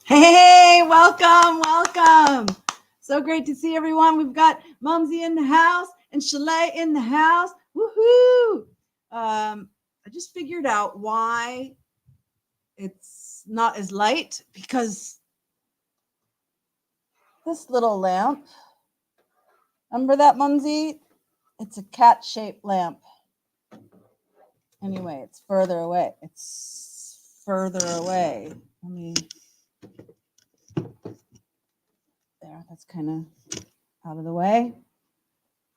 Hey, welcome. So great to see everyone. We've got Mumsy in the house and Chalet in the house. Woohoo! I just figured out why it's not as light because this little lamp, remember that, Mumsy? It's a cat-shaped lamp. Anyway, it's further away. Let me... There, that's kind of out of the way.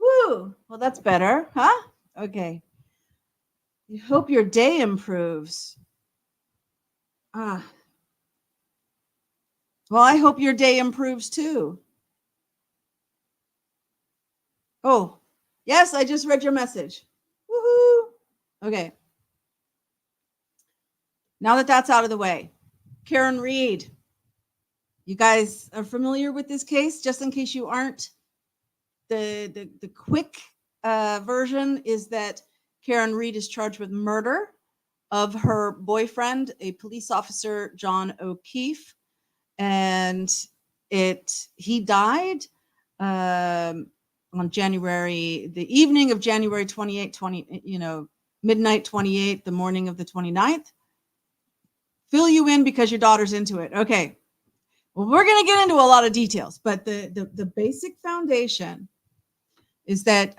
Woo! Well, that's better, huh? Okay. I hope your day improves. Well, I hope your day improves too. Oh, yes, I just read your message. Woohoo! Okay. Now that that's out of the way, Karen Reed. You guys are familiar with this case? Just in case you aren't, the quick version is that Karen Reed is charged with murder of her boyfriend, a police officer, John O'Keefe, and he died on the evening of January 28, midnight 28, the morning of the 29th. Fill you in because your daughter's into it. Okay. Well, we're going to get into a lot of details, but the basic foundation is that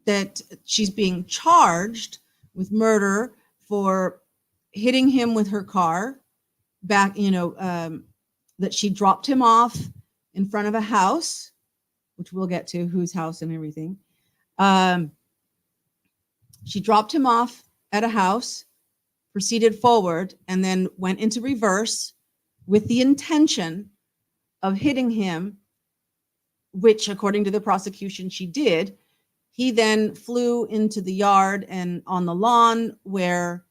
that she's being charged with murder for hitting him with her car back, that she dropped him off in front of a house, which we'll get to, whose house and everything. She dropped him off at a house, proceeded forward, and then went into reverse with the intention of hitting him, which, according to the prosecution, she did. He then flew into the yard and on the lawn where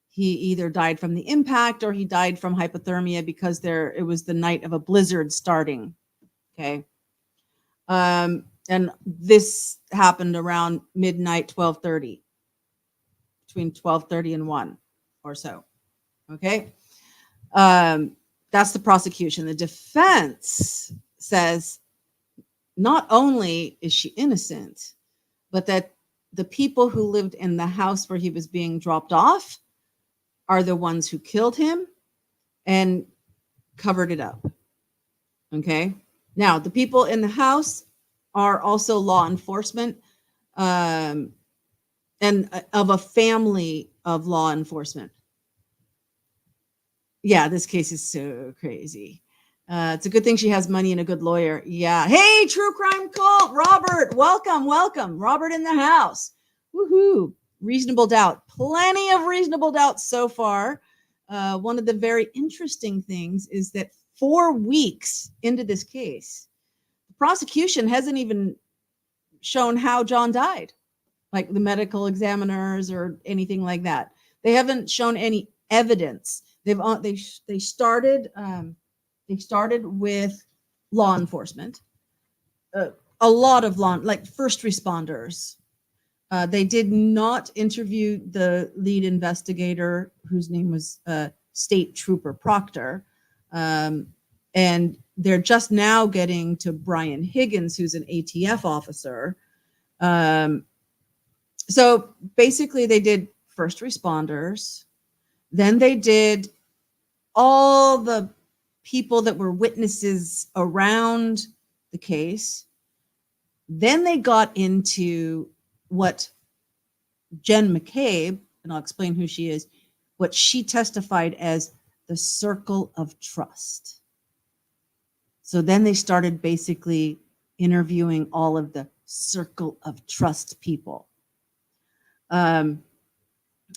he either died from the impact or he died from hypothermia because it was the night of a blizzard starting. Okay. And this happened around midnight, 12:30, between 12:30 and 1 or so. Okay. That's the prosecution. The defense says not only is she innocent, but that the people who lived in the house where he was being dropped off are the ones who killed him and covered it up. Okay. Now, the people in the house are also law enforcement and of a family of law enforcement. Yeah, this case is so crazy. It's a good thing she has money and a good lawyer. Yeah. Hey, True Crime Cult, Robert, welcome. Robert in the house. Woohoo. Reasonable doubt. Plenty of reasonable doubt so far. One of the very interesting things is that 4 weeks into this case, the prosecution hasn't even shown how John died, like the medical examiners or anything like that. They haven't shown any evidence. They started with law enforcement, a lot of first responders. They did not interview the lead investigator, whose name was State Trooper Proctor. And they're just now getting to Brian Higgins, who's an ATF officer. So basically they did first responders. Then they did all the people that were witnesses around the case. Then they got into what Jen McCabe, and I'll explain who she is, what she testified as the circle of trust. So then they started basically interviewing all of the circle of trust people.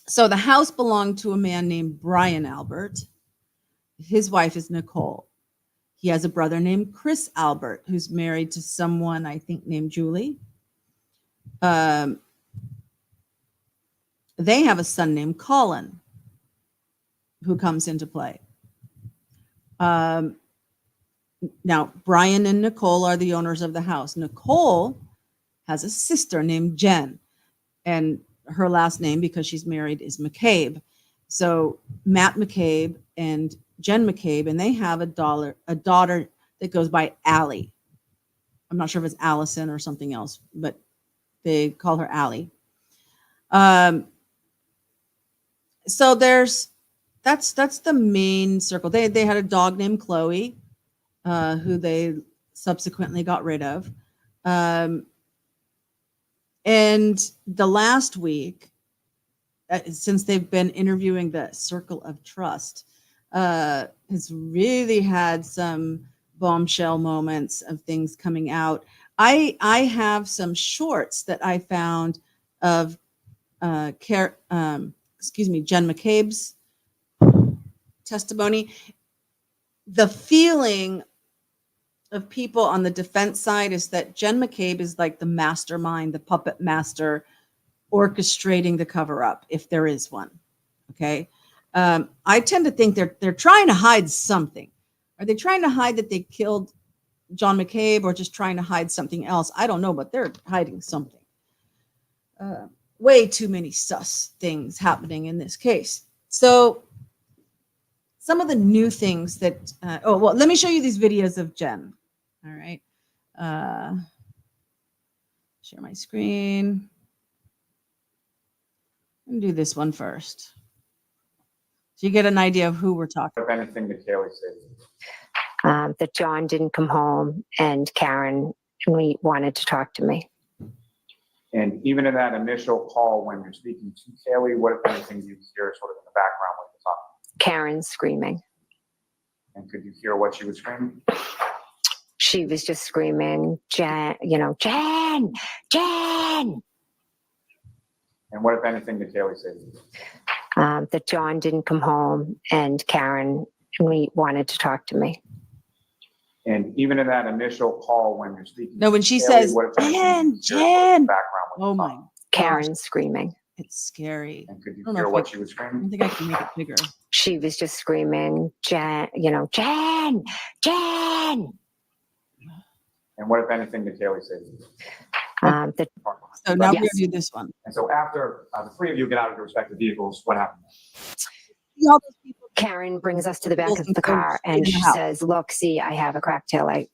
So the house belonged to a man named Brian Albert. His wife is Nicole. He has a brother named Chris Albert, who's married to someone I think named Julie. They have a son named Colin, who comes into play. Now, Brian and Nicole are the owners of the house. Nicole has a sister named Jen, and her last name, because she's married, is McCabe. So Matt McCabe and Jen McCabe, and they have a daughter that goes by Allie. I'm not sure if it's Allison or something else, but they call her Allie. So that's the main circle. They had a dog named Chloe, who they subsequently got rid of. And the last week, since they've been interviewing the Circle of Trust, has really had some bombshell moments of things coming out. I have some shorts that I found of Jen McCabe's testimony. The feeling of people on the defense side is that Jen McCabe is like the mastermind, the puppet master, orchestrating the cover up, if there is one. Okay. I tend to think they're trying to hide something. Are they trying to hide that they killed John McCabe, or just trying to hide something else? I don't know, but they're hiding something. Way too many sus things happening in this case. So some of the new things that, let me show you these videos of Jen. All right. Share my screen. And do this one first, so you get an idea of who we're talking about. Anything that Kaylee said. That John didn't come home and Karen wanted to talk to me. And even in that initial call when you're speaking to Kaylee, what, if anything, you hear sort of in the background when you're talking? Karen screaming. And could you hear what she was screaming? She was just screaming, Jen, Jen, Jen. And what, if anything, did Kaylee say? That John didn't come home and Karen wanted to talk to me. And even in that initial call when you're speaking, no, when she says, Jen, oh my, Karen screaming. It's scary. And could you hear what she was screaming? I think I can make it bigger. She was just screaming, Jen, Jen, Jen. And what, if anything, did Kaylee say? So now we're going to do this one. And so after the three of you get out of your respective vehicles, what happened? Karen brings us to the back of the car and she says, look, see, I have a cracked taillight.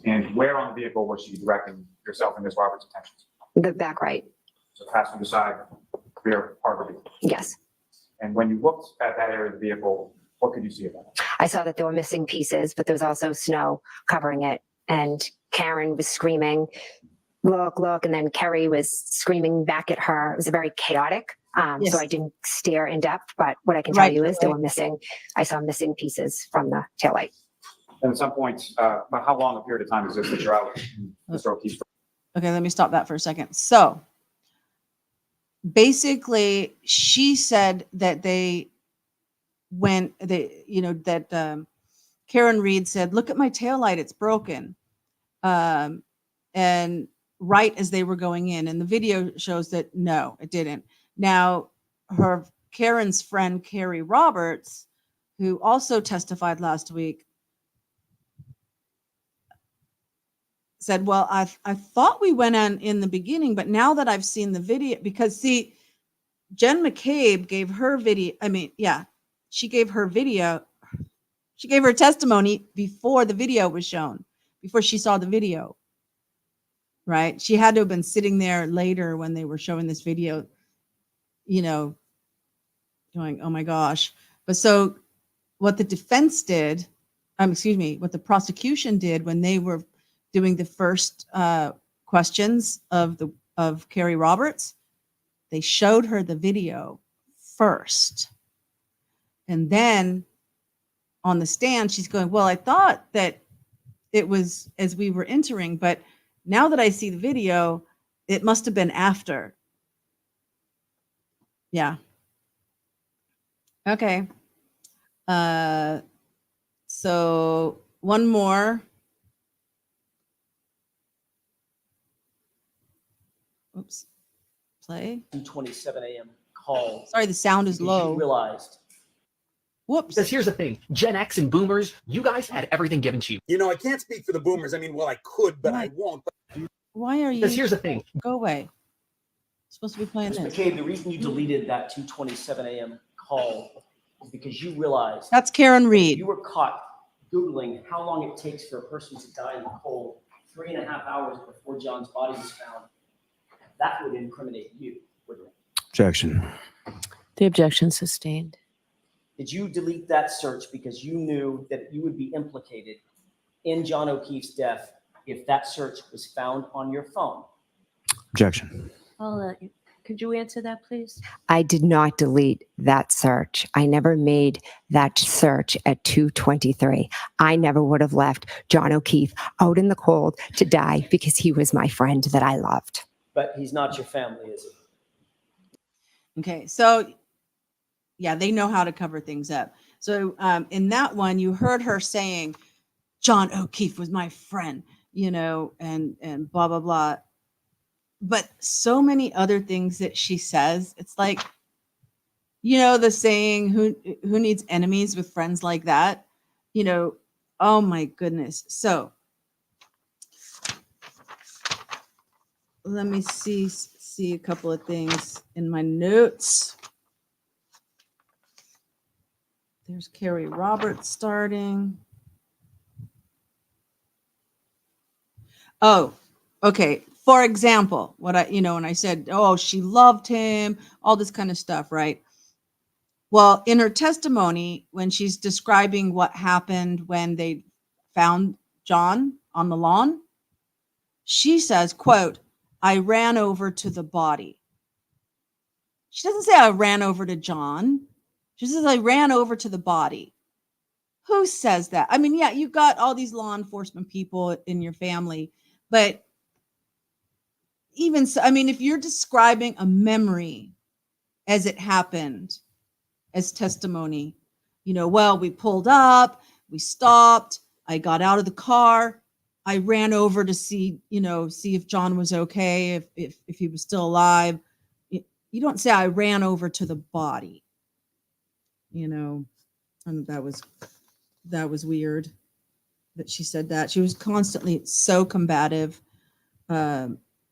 And where on the vehicle was she directing yourself and Ms. Roberts' attentions? The back right. So passenger side, rear part of the vehicle? Yes. And when you looked at that area of the vehicle, what could you see about it? I saw that there were missing pieces, but there was also snow covering it. And Karen was screaming, look, look. And then Kerry was screaming back at her. It was a very chaotic. Yes. So I didn't stare in depth, but what I can tell you is there were I saw missing pieces from the taillight. And at some point, about how long a period of time is this that you're out? Okay, let me stop that for a second. So basically, she said that Karen Reed said, look at my taillight, it's broken. And right as they were going in, and the video shows that no, it didn't. Now, Karen's friend, Carrie Roberts, who also testified last week, said, well, I thought we went on in the beginning, but now that I've seen the video, because see, Jen McCabe gave her video. She gave her testimony before the video was shown, before she saw the video, right? She had to have been sitting there later when they were showing this video, going, oh my gosh. But so what the defense did, what the prosecution did when they were doing the first questions of Carrie Roberts, they showed her the video first. And then on the stand, she's going, well, I thought that it was as we were entering, but now that I see the video, it must have been after. Yeah. Okay. So one more. Oops. Play. 2:27 a.m. call. Sorry, the sound is low. You realized. Whoops. Because here's the thing, Gen X and boomers, you guys had everything given to you. You know, I can't speak for the boomers. I mean, well, I could, but I won't. Why are you? Because here's the thing. Go away. I'm supposed to be playing this. McCabe, the reason you deleted that 2:27 a.m. call is because you realized That's Karen if Reed. you were caught Googling how long it takes for a person to die in the cold 3.5 hours before John's body was found, that would incriminate you, wouldn't it? Objection. The objection sustained. Did you delete that search because you knew that you would be implicated in John O'Keefe's death if that search was found on your phone? Objection. Could you answer that, please? I did not delete that search. I never made that search at 2:23. I never would have left John O'Keefe out in the cold to die because he was my friend that I loved. But he's not your family, is he? Okay, so yeah, they know how to cover things up. So in that one, you heard her saying, John O'Keefe was my friend, and blah, blah, blah. But so many other things that she says, it's like, the saying, who needs enemies with friends like that? Oh my goodness. So let me see a couple of things in my notes. There's Carrie Roberts starting. Oh, okay. For example, when I said, oh, she loved him, all this kind of stuff, right? Well, in her testimony, when she's describing what happened when they found John on the lawn, she says, quote, I ran over to the body. She doesn't say I ran over to John. She says I ran over to the body. Who says that? I mean, yeah, you got all these law enforcement people in your family, but even so, I mean, if you're describing a memory as it happened, as testimony, well, we pulled up, we stopped, I got out of the car, I ran over to see if John was okay, if he was still alive. You don't say I ran over to the body, and that was weird that she said that. She was constantly so combative,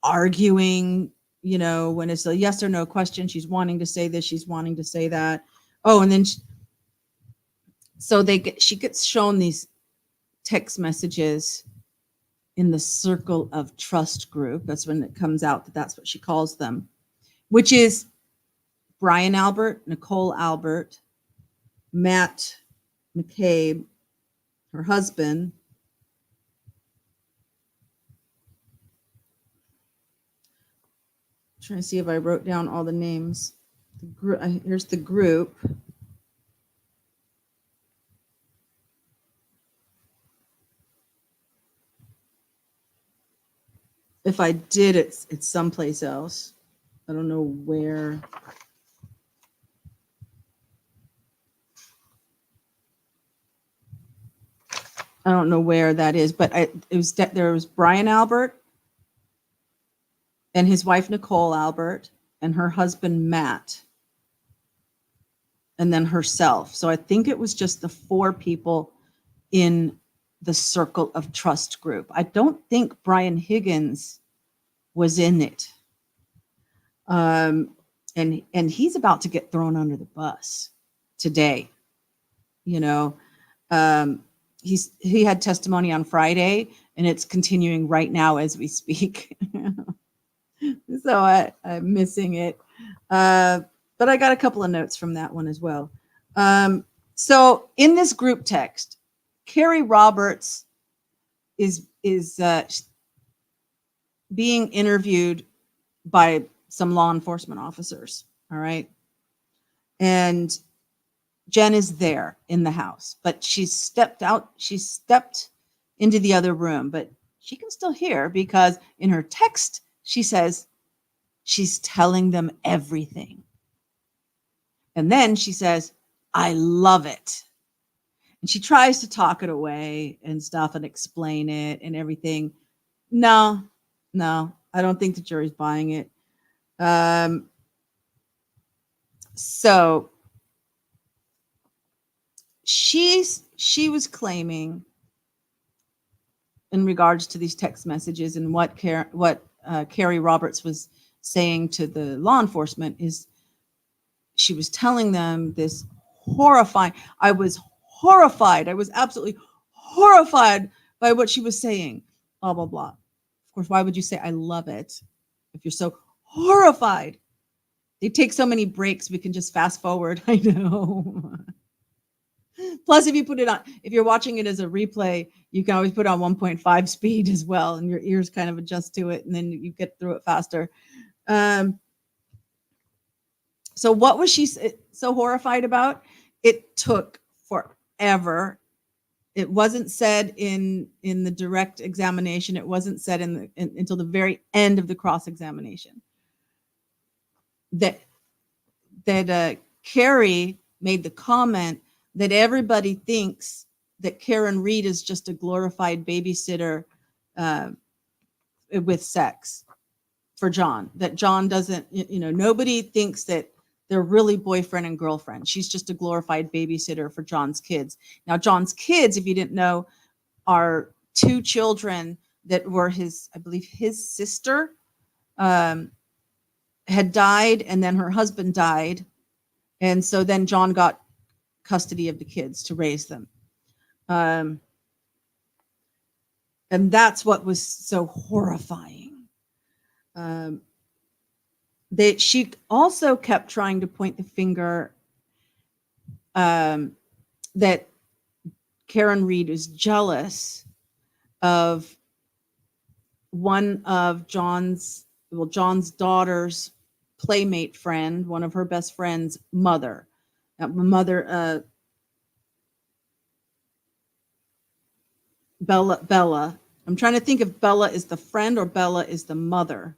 arguing, when it's a yes or no question, she's wanting to say this, she's wanting to say that. Oh, and then she gets shown these text messages in the circle of trust group. That's when it comes out that that's what she calls them, which is Brian Albert, Nicole Albert, Matt McCabe, her husband, I'm trying to see if I wrote down all the names. Here's the group. If I did, it's someplace else. I don't know where. I don't know where that is, but there was Brian Albert and his wife Nicole Albert and her husband Matt, and then herself. So I think it was just the 4 people in the circle of trust group. I don't think Brian Higgins was in it. And he's about to get thrown under the bus today. He had testimony on Friday, and it's continuing right now as we speak. So I'm missing it. But I got a couple of notes from that one as well. So in this group text, Carrie Roberts is being interviewed by some law enforcement officers. All right. And Jen is there in the house, but she's stepped out. She stepped into the other room, but she can still hear because in her text, she says she's telling them everything. And then she says, I love it. And she tries to talk it away and stuff and explain it and everything. No, I don't think the jury's buying it. So she was claiming in regards to these text messages and what Carrie Roberts was saying to the law enforcement is she was telling them this horrifying, I was horrified. I was absolutely horrified by what she was saying, blah, blah, blah. Of course, why would you say, I love it, if you're so horrified? They take so many breaks, we can just fast forward. I know. Plus, if you put it on, if you're watching it as a replay, you can always put on 1.5 speed as well, and your ears kind of adjust to it, and then you get through it faster. So what was she so horrified about? It took forever. It wasn't said in the direct examination. It wasn't said until the very end of the cross-examination. That Carrie made the comment that everybody thinks that Karen Reed is just a glorified babysitter with sex for John. That John doesn't, nobody thinks that they're really boyfriend and girlfriend. She's just a glorified babysitter for John's kids. Now, John's kids, if you didn't know, are two children that were I believe his sister had died, and then her husband died. And so then John got custody of the kids to raise them. And that's what was so horrifying. She also kept trying to point the finger that Karen Reed is jealous of one of John's daughter's playmate friend, one of her best friend's mother. Bella. I'm trying to think if Bella is the friend or Bella is the mother.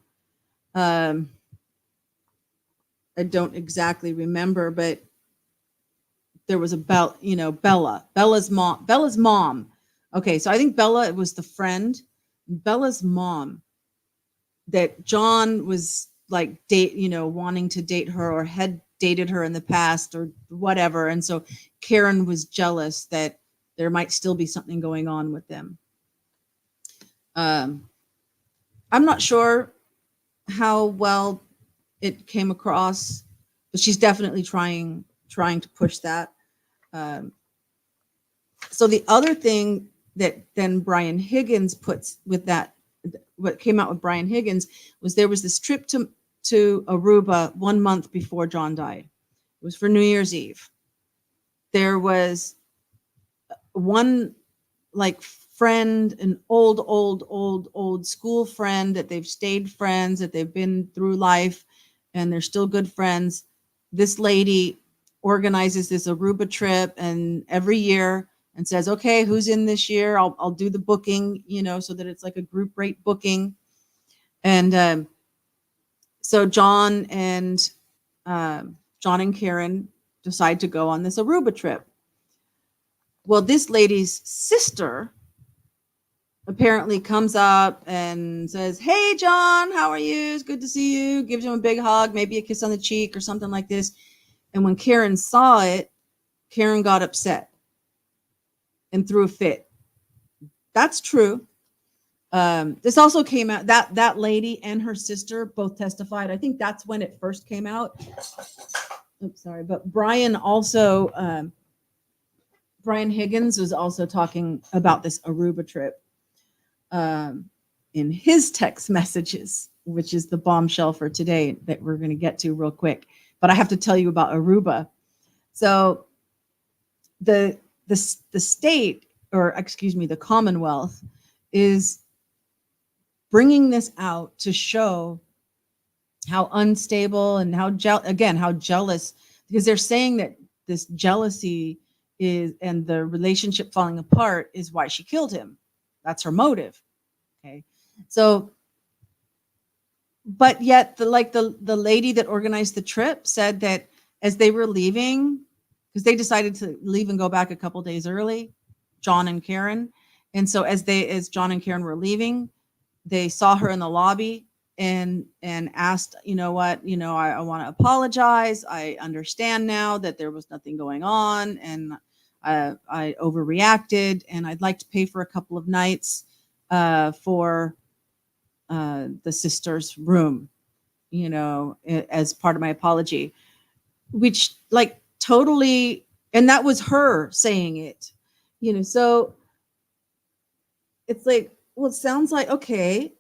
I don't exactly remember, but there was Bella's mom. Okay, so I think Bella was the friend. Bella's mom, that John was like wanting to date her or had dated her in the past or whatever. And so Karen was jealous that there might still be something going on with them. I'm not sure how well it came across, but she's definitely trying to push that. So the other thing that then Brian Higgins puts with that, what came out with Brian Higgins, was there was this trip to Aruba 1 month before John died. It was for New Year's Eve. There was one friend, an old school friend that they've stayed friends, that they've been through life, and they're still good friends. This lady organizes this Aruba trip, and every year, and says, okay, who's in this year? I'll do the booking, so that it's like a group rate booking. And so John and Karen decide to go on this Aruba trip. Well, this lady's sister apparently comes up and says, hey, John, how are you? It's good to see you. Gives him a big hug, maybe a kiss on the cheek or something like this. And when Karen saw it, Karen got upset and threw a fit. That's true. This also came out, that lady and her sister both testified. I think that's when it first came out. Oops, sorry. But Brian Higgins was also talking about this Aruba trip in his text messages, which is the bombshell for today that we're going to get to real quick. But I have to tell you about Aruba. So the state, or excuse me, the Commonwealth, is bringing this out to show how unstable and how jealous, because they're saying that this jealousy is, and the relationship falling apart, is why she killed him. That's her motive. Okay. So, but yet the lady that organized the trip said that as they were leaving, because they decided to leave and go back a couple days early, John and Karen. And so as John and Karen were leaving, they saw her in the lobby and asked, I want to apologize. I understand now that there was nothing going on, and I overreacted, and I'd like to pay for a couple of nights for the sister's room, as part of my apology. which like totally, and that was her saying it, so it's like, well, it sounds like, okay,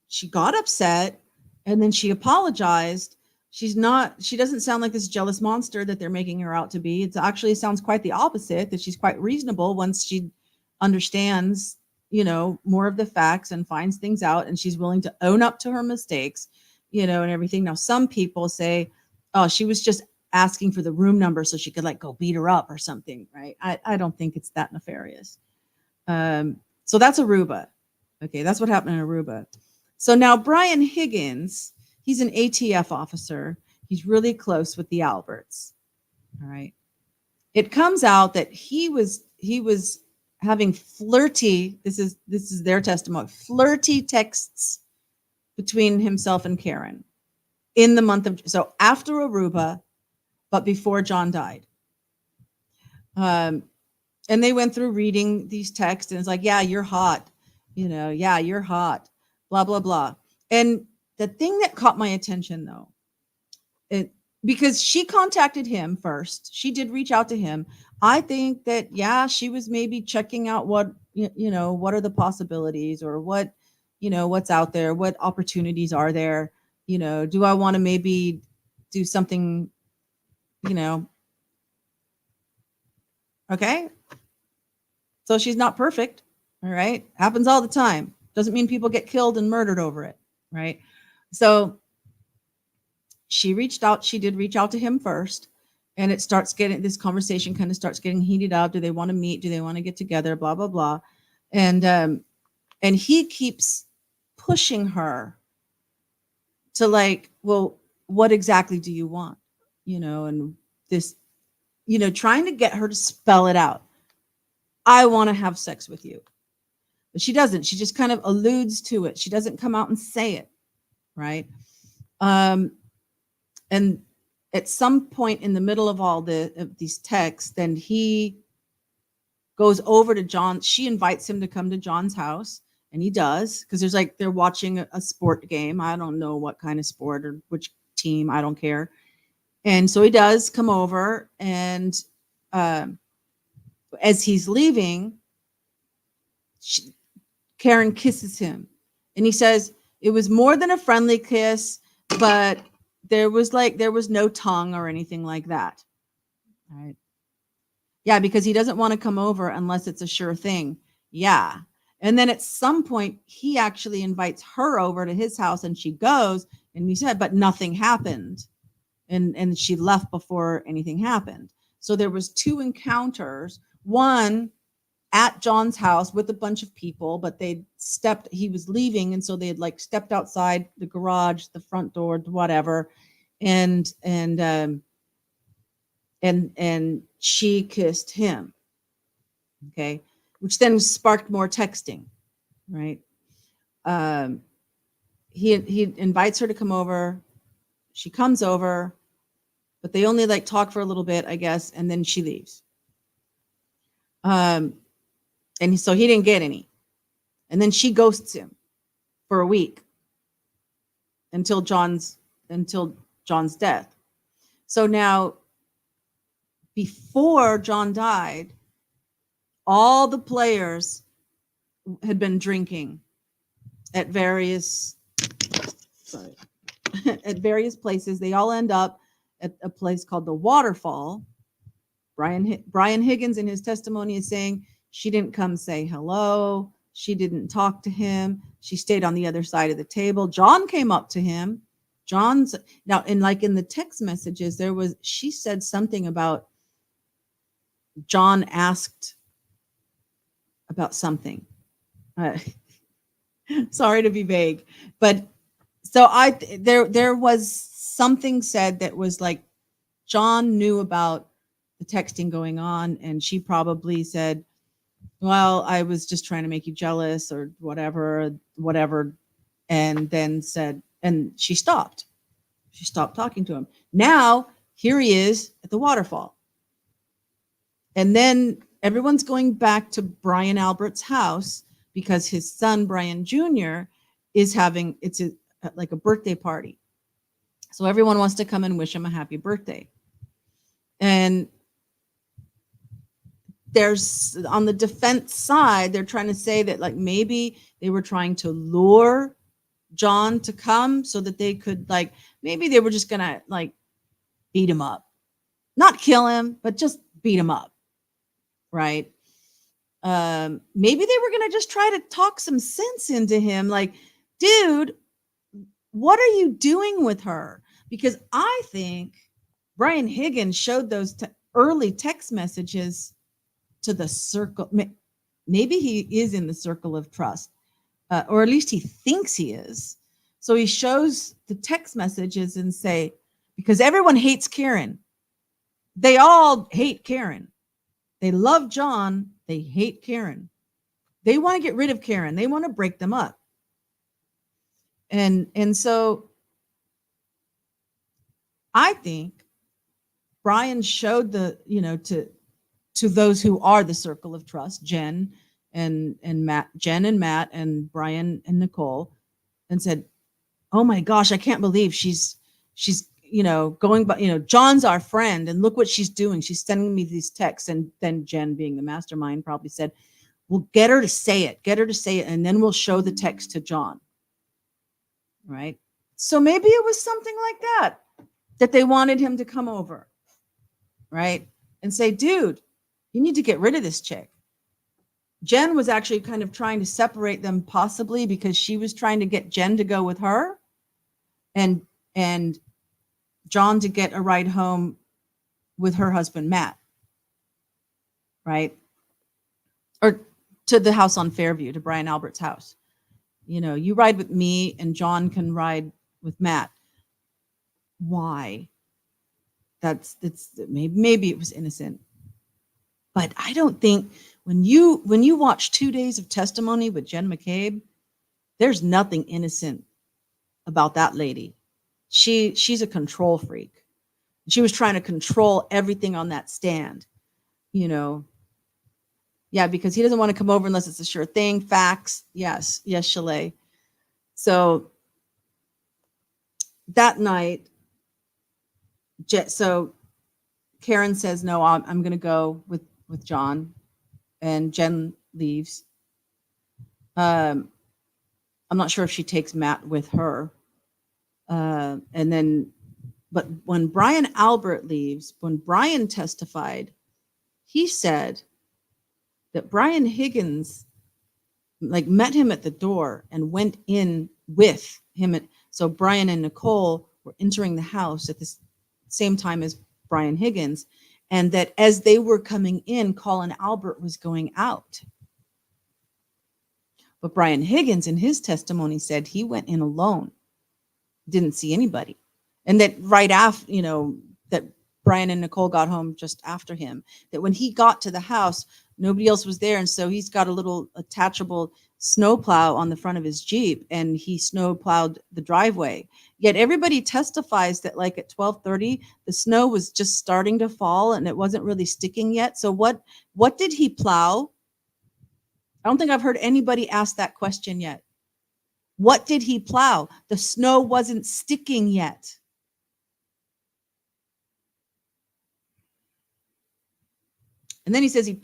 she got upset and then she apologized. She doesn't sound like this jealous monster that they're making her out to be. It actually sounds quite the opposite, that she's quite reasonable once she understands, more of the facts and finds things out, and she's willing to own up to her mistakes, and everything. Now, some people say, oh, she was just asking for the room number so she could like go beat her up or something, right? I don't think it's that nefarious. So that's Aruba. Okay, that's what happened in Aruba. So now Brian Higgins, he's an ATF officer. He's really close with the Alberts. All right. It comes out that he was having flirty, this is their testimony, flirty texts between himself and Karen in the month of, so after Aruba, but before John died. And they went through reading these texts, and it's like, yeah, you're hot. Yeah, you're hot. Blah, blah, blah. And the thing that caught my attention, though, because she contacted him first. She did reach out to him. I think that, yeah, she was maybe checking out what are the possibilities, or what, what's out there, what opportunities are there, do I want to maybe do something, okay. So she's not perfect. All right. Happens all the time. Doesn't mean people get killed and murdered over it. Right. So she did reach out to him first, and this conversation kind of starts getting heated up. Do they want to meet? Do they want to get together? Blah, blah, blah. And he keeps pushing her to like, well, what exactly do you want? And this, trying to get her to spell it out. I want to have sex with you. But she doesn't. She just kind of alludes to it. She doesn't come out and say it. Right. And at some point in the middle of all of these texts, then he goes over to John. She invites him to come to John's house, and he does, because they're watching a sport game. I don't know what kind of sport or which team. I don't care. And so he does come over, and as he's leaving, Karen kisses him, and he says it was more than a friendly kiss, but there was no tongue or anything like that. All right. Yeah, because he doesn't want to come over unless it's a sure thing. Yeah. And then at some point, he actually invites her over to his house, and she goes, and he said, but nothing happened. And she left before anything happened. So there was 2 encounters, one at John's house with a bunch of people, but he was leaving. And so they had like stepped outside the garage, the front door, whatever. And she kissed him. Okay. Which then sparked more texting. Right. He invites her to come over. She comes over, but they only like talk for a little bit, I guess. And then she leaves. And so he didn't get any. And then she ghosts him for a week until John's death. So now, before John died, all the players had been drinking at various places. They all end up at a place called the Waterfall. Brian Higgins in his testimony is saying she didn't come say hello. She didn't talk to him. She stayed on the other side of the table. John came up to him. In the text messages, she said something about John asked about something. Sorry to be vague, but so there was something said that was like John knew about the texting going on, and she probably said, well, I was just trying to make you jealous or whatever, and then said, and she stopped talking to him. Now here he is at the waterfall, and then everyone's going back to Brian Albert's house because his son Brian Jr. is having like a birthday party. So everyone wants to come and wish him a happy birthday. And there's on the defense side, they're trying to say that like maybe they were trying to lure John to come so that they could like, maybe they were just gonna like beat him up, not kill him, but just beat him up, right? Maybe they were gonna just try to talk some sense into him, like, dude, what are you doing with her? Because I think Brian Higgins showed those early text messages to the circle. Maybe he is in the circle of trust, or at least he thinks he is. So he shows the text messages and say, because everyone hates Karen. They all hate Karen. They love John. They hate Karen. They want to get rid of Karen. They want to break them up. And so I think Brian showed the, to those who are the circle of trust, Jen and Matt, Jen and Matt and Brian and Nicole, and said, oh my gosh, I can't believe she's going, but John's our friend and look what she's doing. She's sending me these texts. And then Jen, being the mastermind, probably said, well, get her to say it, and then we'll show the text to John. Right. So maybe it was something like that they wanted him to come over. Right. And say, dude, you need to get rid of this chick. Jen was actually kind of trying to separate them, possibly because she was trying to get Jen to go with her and John to get a ride home with her husband, Matt. Right. Or to the house on Fairview, to Brian Albert's house. You ride with me and John can ride with Matt. Why? It's maybe it was innocent. But I don't think when you watch 2 days of testimony with Jen McCabe, there's nothing innocent about that lady. She's a control freak. She was trying to control everything on that stand, Yeah, because he doesn't want to come over unless it's a sure thing. Facts. Yes, Chalet. So that night, so Karen says, no, I'm going to go with John, and Jen leaves. I'm not sure if she takes Matt with her. But when Brian Albert leaves, when Brian testified, he said that Brian Higgins met him at the door and went in with him. So Brian and Nicole were entering the house at the same time as Brian Higgins. And that as they were coming in, Colin Albert was going out. But Brian Higgins in his testimony said he went in alone, didn't see anybody. And that right after, that Brian and Nicole got home just after him, that when he got to the house, nobody else was there. And so he's got a little attachable snowplow on the front of his Jeep, and he snow plowed the driveway. Yet everybody testifies that at 12:30, the snow was just starting to fall and it wasn't really sticking yet. So what did he plow? I don't think I've heard anybody ask that question yet. What did he plow? The snow wasn't sticking yet. And then he says he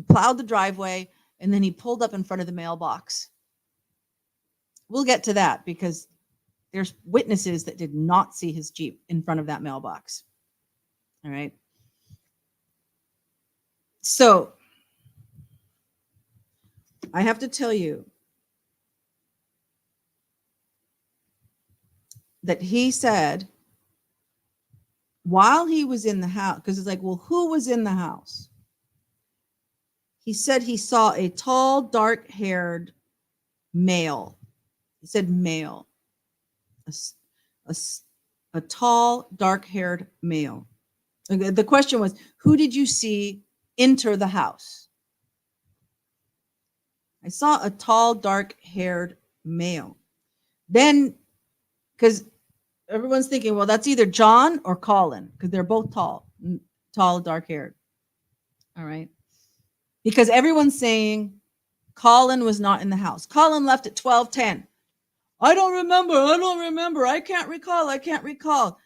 plowed the driveway, and then he pulled up in front of the mailbox. We'll get to that because there's witnesses that did not see his Jeep in front of that mailbox. All right. So I have to tell you that he said while he was in the house, because it's well, who was in the house? He said he saw a tall, dark-haired male. He said male. A tall, dark-haired male. The question was, who did you see enter the house? I saw a tall, dark-haired male. Then, because everyone's thinking, well, that's either John or Colin, because they're both tall, dark-haired. All right. Because everyone's saying Colin was not in the house. Colin left at 12:10. I don't remember. I can't recall.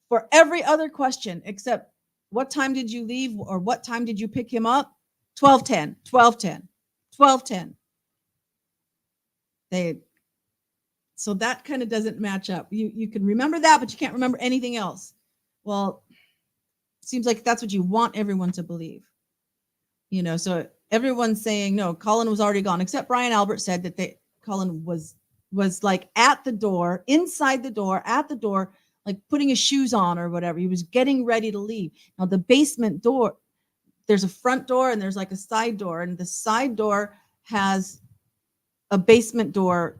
For every other question except what time did you leave or what time did you pick him up? 12:10, 12:10, 12:10. So that kind of doesn't match up. You can remember that, but you can't remember anything else. Well, it seems like that's what you want everyone to believe. So everyone's saying, no, Colin was already gone, except Brian Albert said that Colin was like at the door, inside the door, at the door, like putting his shoes on or whatever. He was getting ready to leave. Now the basement door, there's a front door and there's like a side door, and the side door has a basement door.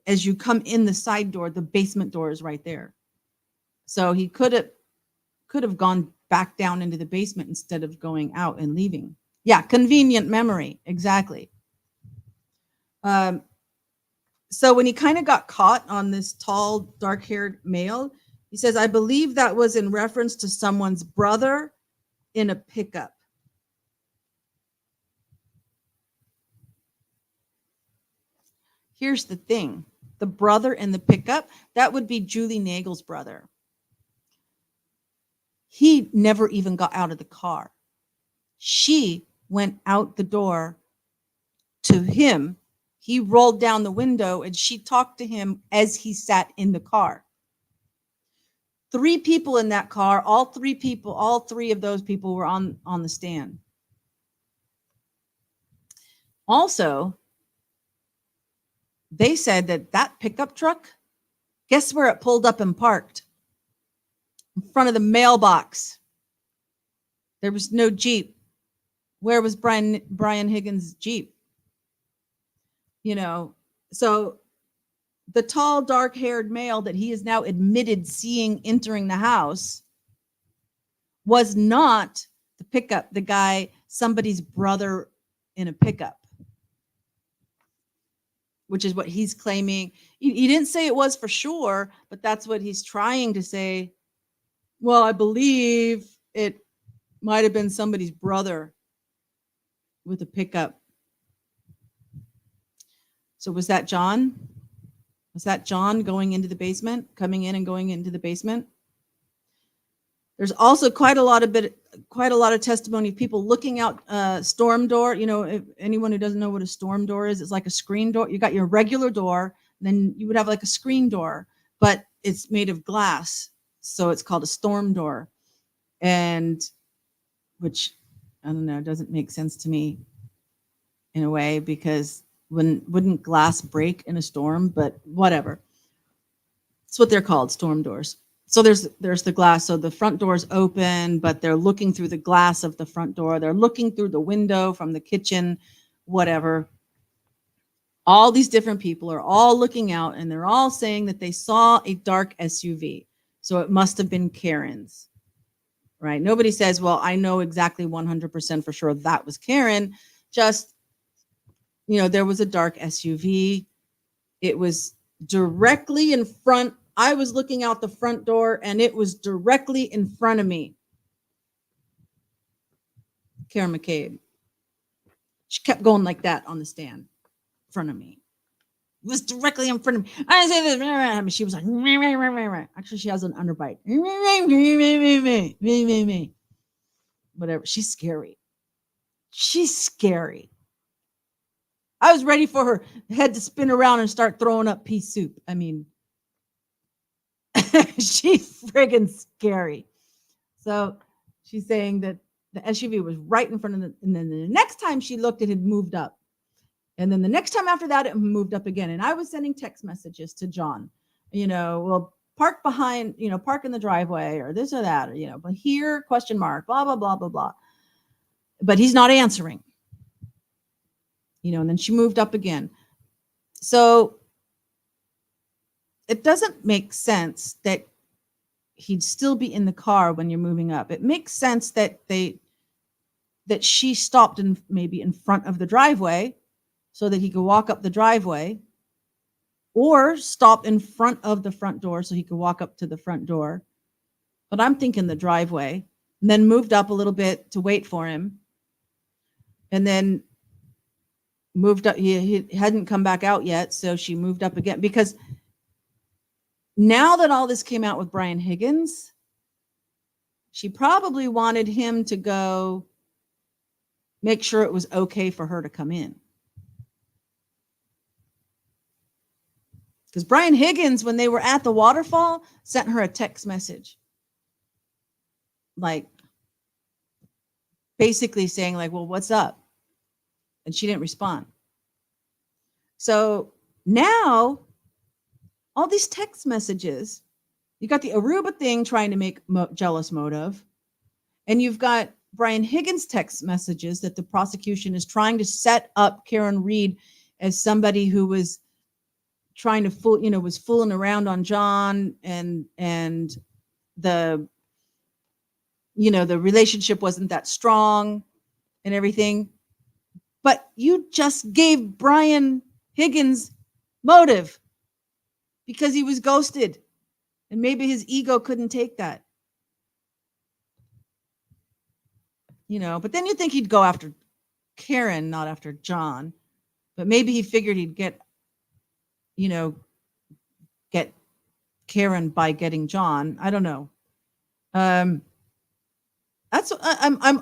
As you come in the side door, the basement door is right there. So he could have gone back down into the basement instead of going out and leaving. Yeah, convenient memory. Exactly. So when he kind of got caught on this tall, dark-haired male, he says, I believe that was in reference to someone's brother in a pickup. Here's the thing. The brother in the pickup, that would be Julie Nagel's brother. He never even got out of the car. She went out the door to him. He rolled down the window and she talked to him as he sat in the car. 3 people in that car, all 3 of those people were on the stand. Also, they said that pickup truck, guess where it pulled up and parked? In front of the mailbox. There was no Jeep. Where was Brian Higgins' Jeep? So the tall, dark-haired male that he is now admitted seeing entering the house was not the pickup, the guy, somebody's brother in a pickup, which is what he's claiming. He didn't say it was for sure, but that's what he's trying to say. Well, I believe it might have been somebody's brother with a pickup. So was that John? Was that John going into the basement, coming in and going into the basement? There's also quite a lot of testimony of people looking out storm door. If anyone who doesn't know what a storm door is, it's like a screen door. You got your regular door, then you would have like a screen door, but it's made of glass. So it's called a storm door. And which, I don't know, doesn't make sense to me in a way, because wouldn't glass break in a storm? But whatever. It's what they're called, storm doors. So there's the glass. So the front door's open, but they're looking through the glass of the front door. They're looking through the window from the kitchen, whatever. All these different people are all looking out, and they're all saying that they saw a dark SUV. So it must have been Karen's, right? Nobody says, well, I know exactly 100% for sure that was Karen. Just, there was a dark SUV. It was directly in front. I was looking out the front door and it was directly in front of me. Karen McCabe. She kept going like that on the stand in front of me. It was directly in front of me. I didn't say this. She was like, actually, she has an underbite. Whatever. She's scary. She's scary. I was ready for her head to spin around and start throwing up pea soup. I mean, she's friggin' scary. So she's saying that the SUV was right in front of and then the next time she looked, it had moved up. And then the next time after that, it moved up again. And I was sending text messages to John, well, park behind, park in the driveway or this or that, or, but here, question mark, blah, blah, blah, blah, blah. But he's not answering, and then she moved up again. So it doesn't make sense that he'd still be in the car when you're moving up. It makes sense that she stopped maybe in front of the driveway so that he could walk up the driveway, or stop in front of the front door so he could walk up to the front door. But I'm thinking the driveway, and then moved up a little bit to wait for him. And then moved up. He hadn't come back out yet. So she moved up again, because now that all this came out with Brian Higgins, She probably wanted him to go make sure it was okay for her to come in. Because Brian Higgins, when they were at the waterfall, sent her a text message. Like, basically saying like, well, what's up? And she didn't respond. So now, all these text messages, you got the Aruba thing trying to make jealous motive, and you've got Brian Higgins text messages that the prosecution is trying to set up Karen Reed as somebody who was trying to fool, was fooling around on John, and the, the relationship wasn't that strong and everything. But you just gave Brian Higgins motive because he was ghosted, and maybe his ego couldn't take that. But then you think he'd go after Karen, not after John. But maybe he figured he'd get Karen by getting John. I don't know. I'm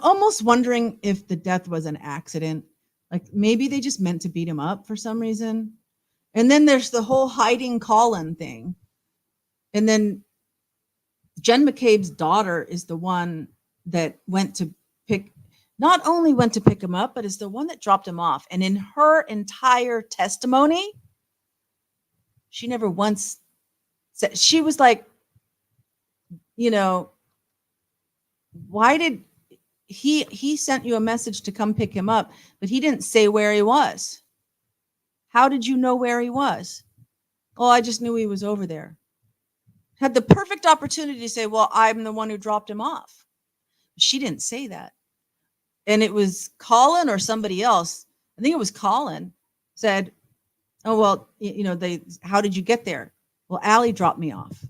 almost wondering if the death was an accident. Like maybe they just meant to beat him up for some reason. And then there's the whole hiding Colin thing. And then Jen McCabe's daughter is the one that not only went to pick him up, but is the one that dropped him off. And in her entire testimony, she never once said, she was like, why did he sent you a message to come pick him up, but he didn't say where he was. How did you know where he was? Oh, I just knew he was over there. Had the perfect opportunity to say, well, I'm the one who dropped him off. She didn't say that. And it was Colin or somebody else. I think it was Colin said, oh, well, how did you get there? Well, Allie dropped me off.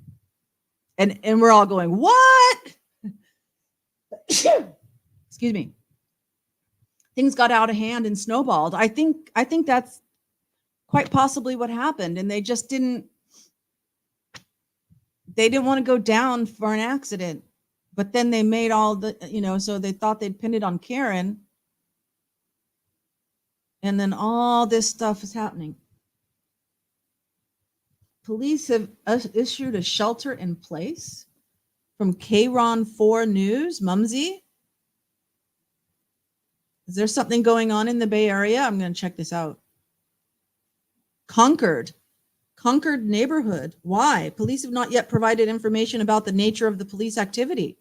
And we're all going, what? Excuse me. Things got out of hand and snowballed. I think that's quite possibly what happened. And they just didn't want to go down for an accident. But then they made all the, so they thought they'd pin it on Karen. And then all this stuff is happening. Police have issued a shelter in place from Kron 4 News. Mumsy, is there something going on in the Bay Area? I'm going to check this out. Concord neighborhood. Why? Police have not yet provided information about the nature of the police activity.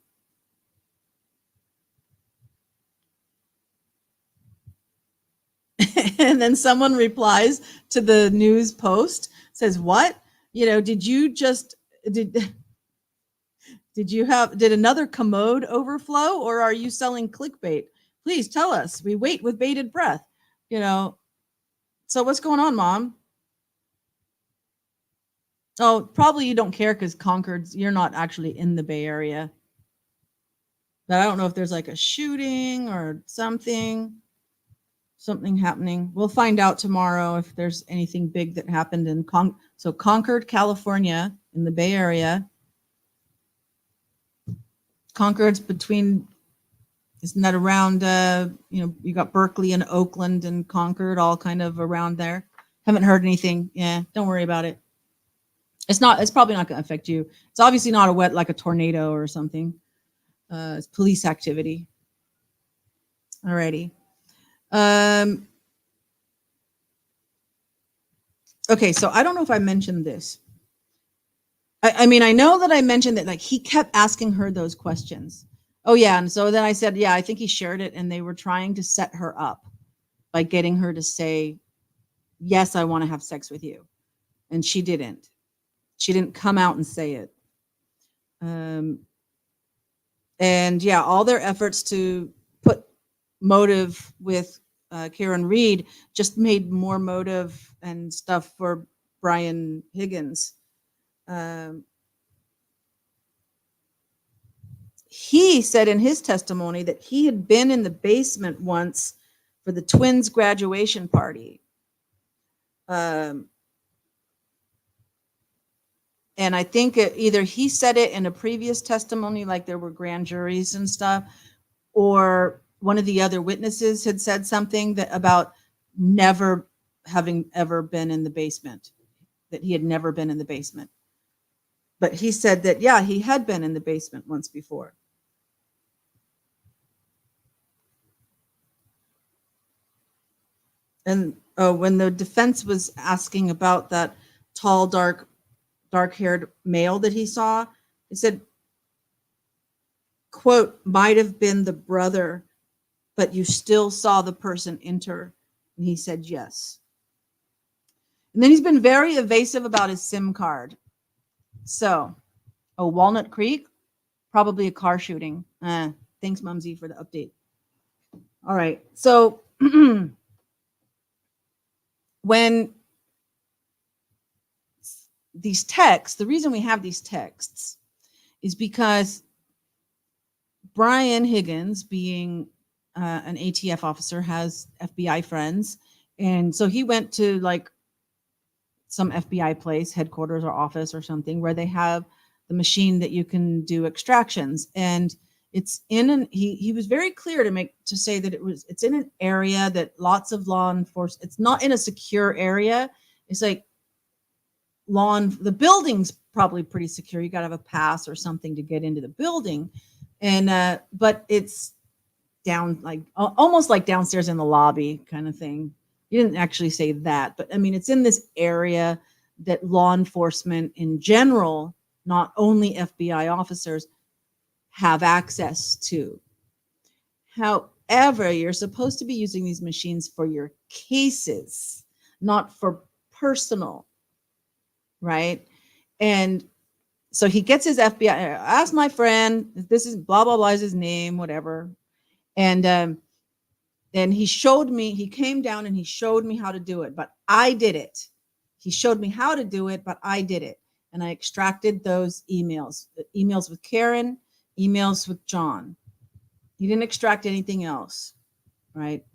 And then someone replies to the news post, says, what? Did another commode overflow, or are you selling clickbait? Please tell us. We wait with bated breath. So what's going on, Mom? Oh, probably you don't care because you're not actually in the Bay Area. But I don't know if there's like a shooting or something happening. We'll find out tomorrow if there's anything big that happened in Concord, California, in the Bay Area. Concord's between, isn't that around, you got Berkeley and Oakland and Concord all kind of around there. Haven't heard anything. Yeah, don't worry about it. It's probably not going to affect you. It's obviously not like a tornado or something. It's police activity. Alrighty. Okay, so I don't know if I mentioned this. I mean, I know that I mentioned that, like, he kept asking her those questions. Oh, yeah. And so then I said, yeah, I think he shared it. And they were trying to set her up by getting her to say, yes, I want to have sex with you. And she didn't. She didn't come out and say it. And yeah, all their efforts to put motive with Karen Reed just made more motive and stuff for Brian Higgins. He said in his testimony that he had been in the basement once for the twins' graduation party. And I think either he said it in a previous testimony, like there were grand juries and stuff, or one of the other witnesses had said something that about never having ever been in the basement, that he had never been in the basement. But he said that, yeah, he had been in the basement once before. And when the defense was asking about that tall, dark-haired male that he saw, he said, quote, might have been the brother, but you still saw the person enter. And he said, yes. And then he's been very evasive about his SIM card. So, Walnut Creek, probably a car shooting. Thanks, Mumsy, for the update. All right. So, when these texts, the reason we have these texts is because Brian Higgins, being an ATF officer, has FBI friends. And so he went to like some FBI place, headquarters or office or something, where they have the machine that you can do extractions. And it's in an, he was very clear to say that it's in an area that lots of law enforcement, it's not in a secure area. It's like the building's probably pretty secure. You got to have a pass or something to get into the building. And, but it's down, like almost like downstairs in the lobby kind of thing. You didn't actually say that, but I mean, it's in this area that law enforcement in general, not only FBI officers, have access to. However, you're supposed to be using these machines for your cases, not for personal, right? And so he gets his FBI, ask my friend, this is blah, blah, blah is his name, whatever. And then he showed me, he came down and he showed me how to do it, but I did it. He showed me how to do it, but I did it. And I extracted those emails with Karen, emails with John. He didn't extract anything else, right?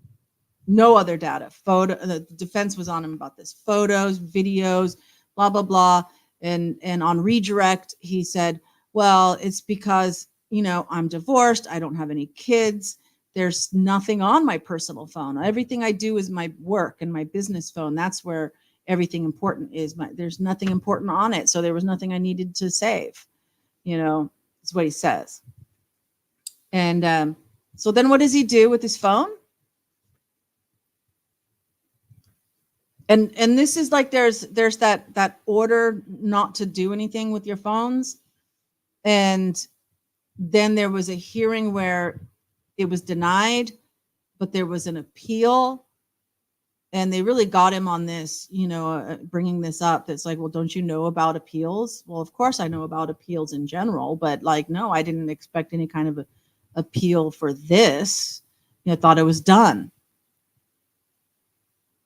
No other data. The defense was on him about this. Photos, videos, blah, blah, blah. And on redirect, he said, well, it's because, I'm divorced. I don't have any kids. There's nothing on my personal phone. Everything I do is my work and my business phone. That's where everything important is. There's nothing important on it. So there was nothing I needed to save, is what he says. And so then what does he do with his phone? And this is like, there's that order not to do anything with your phones. And then there was a hearing where it was denied, but there was an appeal, and they really got him on this, bringing this up. That's like, well, don't you know about appeals? Well, of course I know about appeals in general, but like, no, I didn't expect any kind of appeal for this. I thought it was done.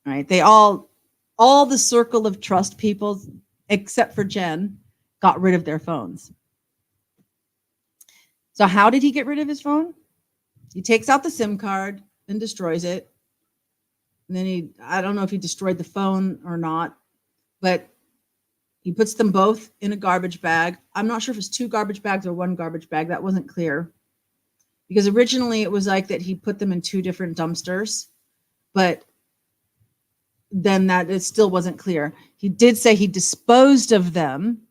Right? They all the circle of trust people, except for Jen, got rid of their phones. So how did he get rid of his phone? He takes out the SIM card and destroys it. And then I don't know if he destroyed the phone or not, but he puts them both in a garbage bag. I'm not sure if it's 2 garbage bags or 1 garbage bag. That wasn't clear. Because originally it was like that he put them in 2 different dumpsters, but then it still wasn't clear. He did say he disposed of them.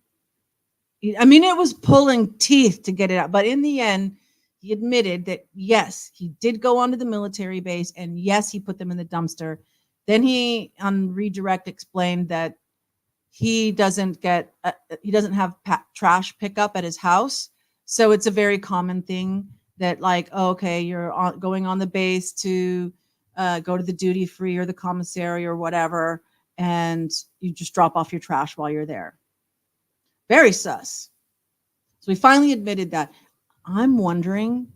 I mean, it was pulling teeth to get it out, but in the end, he admitted that, yes, he did go onto the military base, and yes, he put them in the dumpster. Then he, on redirect, explained that he doesn't have trash pickup at his house. So it's a very common thing that, like, okay, you're going on the base to go to the duty free or the commissary or whatever, and you just drop off your trash while you're there. Very sus. So he finally admitted that. I'm wondering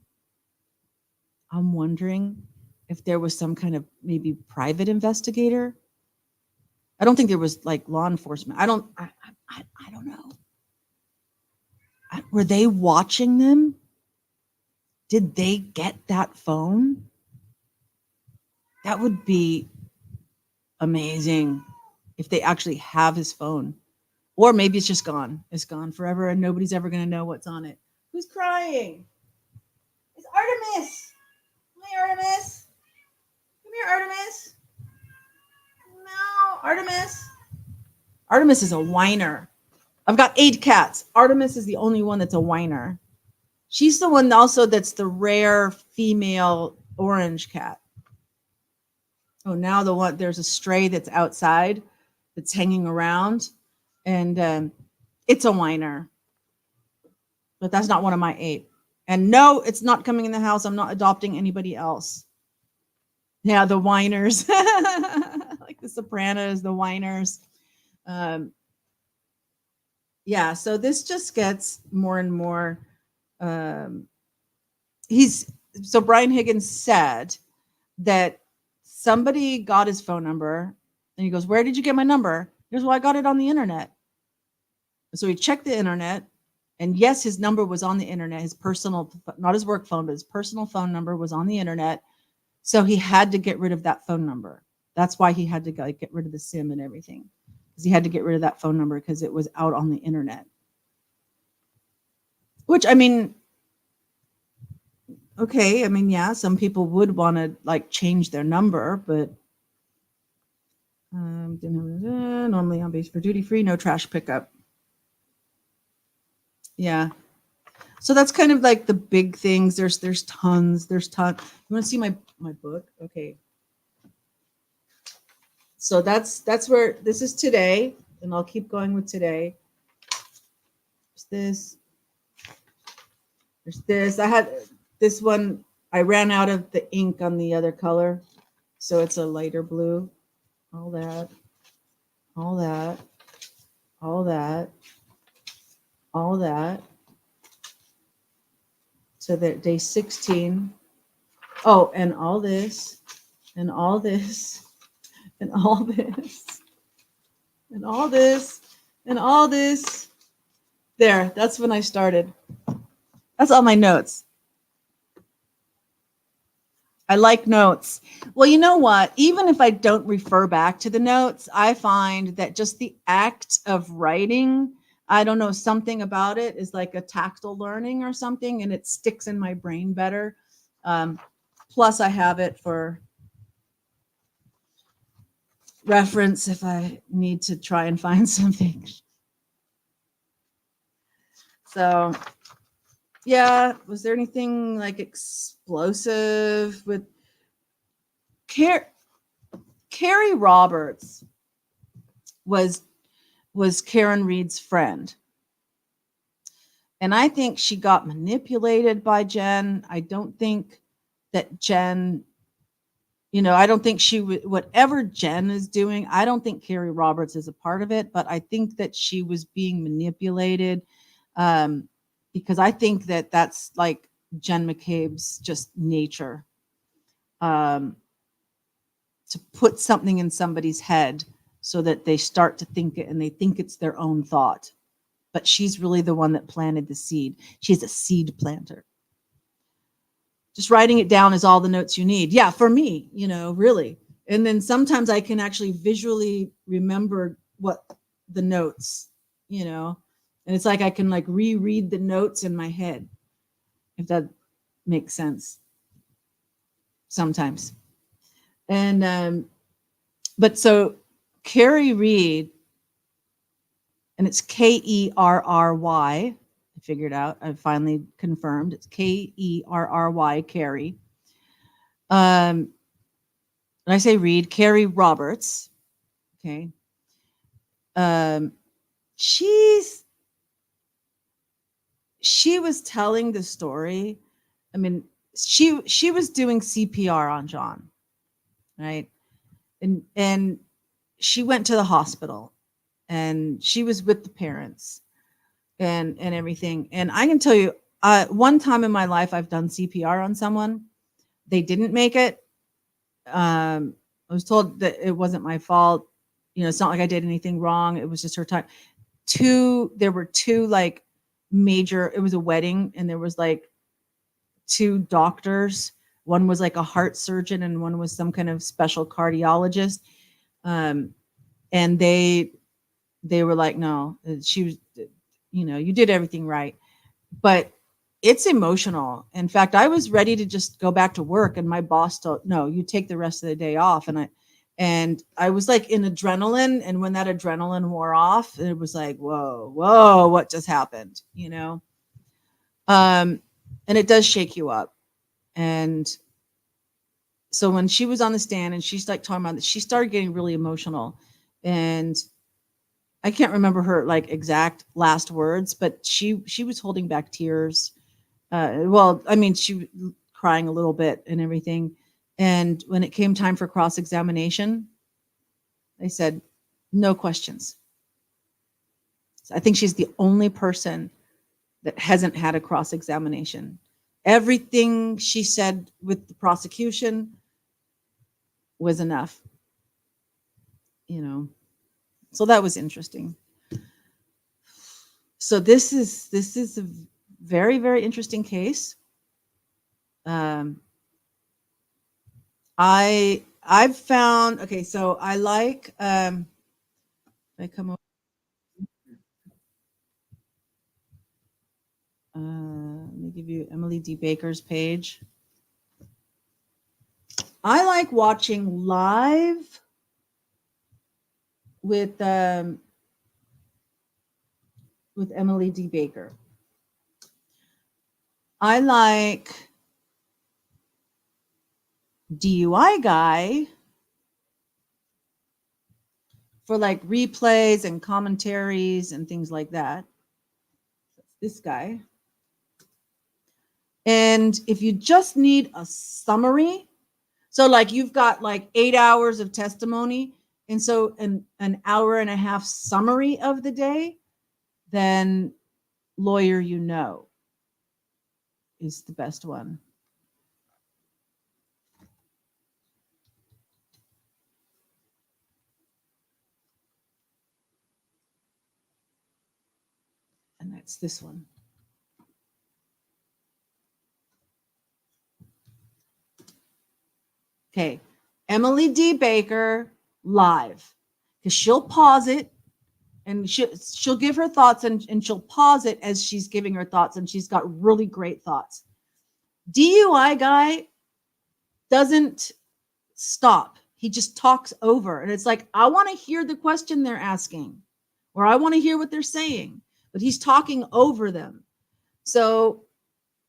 if there was some kind of maybe private investigator. I don't think there was like law enforcement. I don't know. Were they watching them? Did they get that phone? That would be amazing if they actually have his phone. Or maybe it's just gone. It's gone forever and nobody's ever going to know what's on it. Who's crying? It's Artemis. Hi, Artemis. Come here, Artemis. No, Artemis. Artemis is a whiner. I've got 8 cats. Artemis is the only one that's a whiner. She's the one also that's the rare female orange cat. Oh, now there's a stray that's outside that's hanging around, and it's a whiner. But that's not one of my 8. And no, it's not coming in the house. I'm not adopting anybody else. Yeah, the whiners. Like the Sopranos, the whiners. Yeah, so this just gets more and more. So Brian Higgins said that somebody got his phone number and he goes, "Where did you get my number?" He goes, "Well, I got it on the internet." So he checked the internet, and yes, his number was on the internet, his personal, not his work phone, but his personal phone number was on the internet. So he had to get rid of that phone number. That's why he had to get rid of the SIM and everything, because he had to get rid of that phone number because it was out on the internet. Which, I mean, okay, I mean, yeah, some people would want to like change their number, but normally on base for duty free, no trash pickup. Yeah. So that's kind of like the big things. There's tons. You want to see my book? Okay. So that's where this is today, and I'll keep going with today. There's this. I had this one. I ran out of the ink on the other color, so it's a lighter blue. All that. So that day 16. Oh, and all this, and all this, and all this, and all this, and all this. There, that's when I started. That's all my notes. I like notes. Well, you know what? Even if I don't refer back to the notes, I find that just the act of writing, I don't know, something about it is like a tactile learning or something, and it sticks in my brain better. Plus, I have it for reference if I need to try and find something. So, yeah, was there anything like explosive with Carrie Roberts? Was Karen Reed's friend. And I think she got manipulated by Jen. I don't think that Jen, I don't think whatever Jen is doing, I don't think Carrie Roberts is a part of it, but I think that she was being manipulated because I think that that's like Jen McCabe's just nature, to put something in somebody's head so that they start to think it and they think it's their own thought. But she's really the one that planted the seed. She's a seed planter. Just writing it down is all the notes you need. Yeah, for me, really. And then sometimes I can actually visually remember what the notes, and it's like I can like reread the notes in my head, if that makes sense. Sometimes. And, but so Carrie Reed, and it's Kerry. I figured out. I finally confirmed. It's Kerry, Carrie. When I say Reed, Carrie Roberts. Okay. She was telling the story. I mean, she was doing CPR on John, right? And she went to the hospital. And she was with the parents and everything. And I can tell you, one time in my life, I've done CPR on someone. They didn't make it. I was told that it wasn't my fault. It's not like I did anything wrong. It was just her time. There were two like major, it was a wedding, and there was like 2 doctors. One was like a heart surgeon and one was some kind of special cardiologist. And they were like, no, she was, you did everything right. But it's emotional. In fact, I was ready to just go back to work, and my boss told, no, you take the rest of the day off. And I was like in adrenaline. And when that adrenaline wore off, it was like, whoa, what just happened? And it does shake you up. And so when she was on the stand and she's like talking about it, she started getting really emotional. And I can't remember her like exact last words, but she was holding back tears. She was crying a little bit and everything. And when it came time for cross-examination, they said, no questions. So I think she's the only person that hasn't had a cross-examination. Everything she said with the prosecution was enough, So that was interesting. So this is a very, very interesting case. I've found, okay, so I like, I come over, let me give you Emily D. Baker's page. I like watching live with Emily D. Baker. I like DUI Guy for like replays and commentaries and things like that. This guy. And if you just need a summary, so like you've got like 8 hours of testimony, and so an hour and a half summary of the day, then Lawyer is the best one. And that's this one. Okay, Emily D. Baker live, because she'll pause it and she'll give her thoughts and she'll pause it as she's giving her thoughts, and she's got really great thoughts. DUI Guy doesn't stop. He just talks over, and it's like, I want to hear the question they're asking, or I want to hear what they're saying, but he's talking over them. So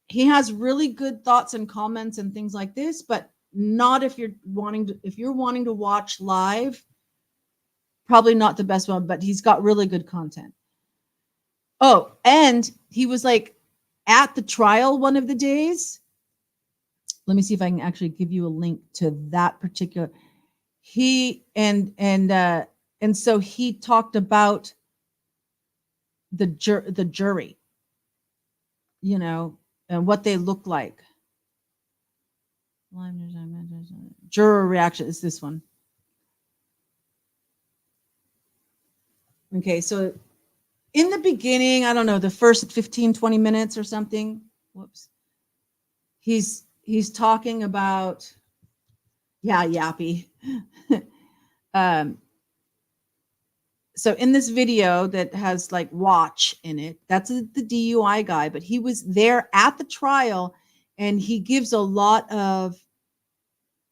he has really good thoughts and comments and things like this, but not if you're wanting to watch live, probably not the best one, but he's got really good content. Oh, and he was like at the trial one of the days. Let me see if I can actually give you a link to that particular. And so he talked about the jury, and what they look like. Juror reaction is this one. Okay, so in the beginning, I don't know, the first 15, 20 minutes or something, he's talking about, yappy. So in this video that has like watch in it, that's the DUI guy, but he was there at the trial, and he gives a lot of,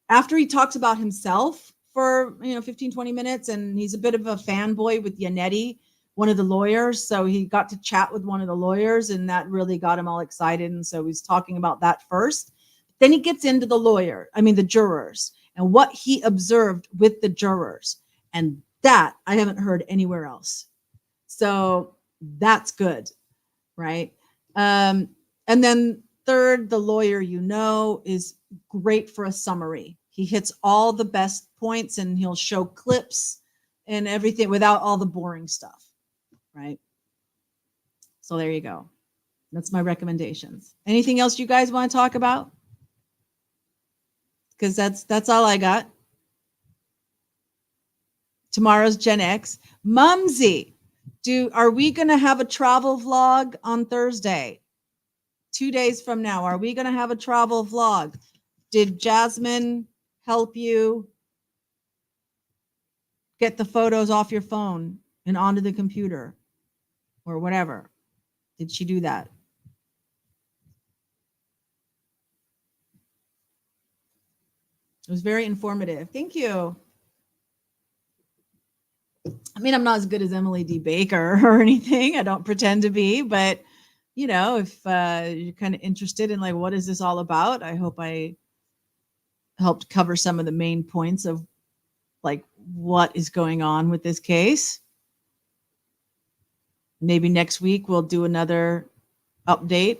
after he talks about himself for 15, 20 minutes, and he's a bit of a fanboy with Yannetti, one of the lawyers. So he got to chat with one of the lawyers, and that really got him all excited. And so he's talking about that first. Then he gets into the jurors, and what he observed with the jurors. And that I haven't heard anywhere else. So that's good, right? And then third, the lawyer is great for a summary. He hits all the best points, and he'll show clips and everything without all the boring stuff, right? So there you go. That's my recommendations. Anything else you guys want to talk about? Because that's all I got. Tomorrow's Gen X. Mumsy, are we going to have a travel vlog on Thursday? 2 days from now, are we going to have a travel vlog? Did Jasmine help you get the photos off your phone? and onto the computer or whatever? Did she do that? It was very informative. Thank you. I mean, I'm not as good as Emily D. Baker or anything. I don't pretend to be, but you know, if you're kind of interested in like, what is this all about? I hope I helped cover some of the main points of like what is going on with this case. Maybe next week we'll do another update.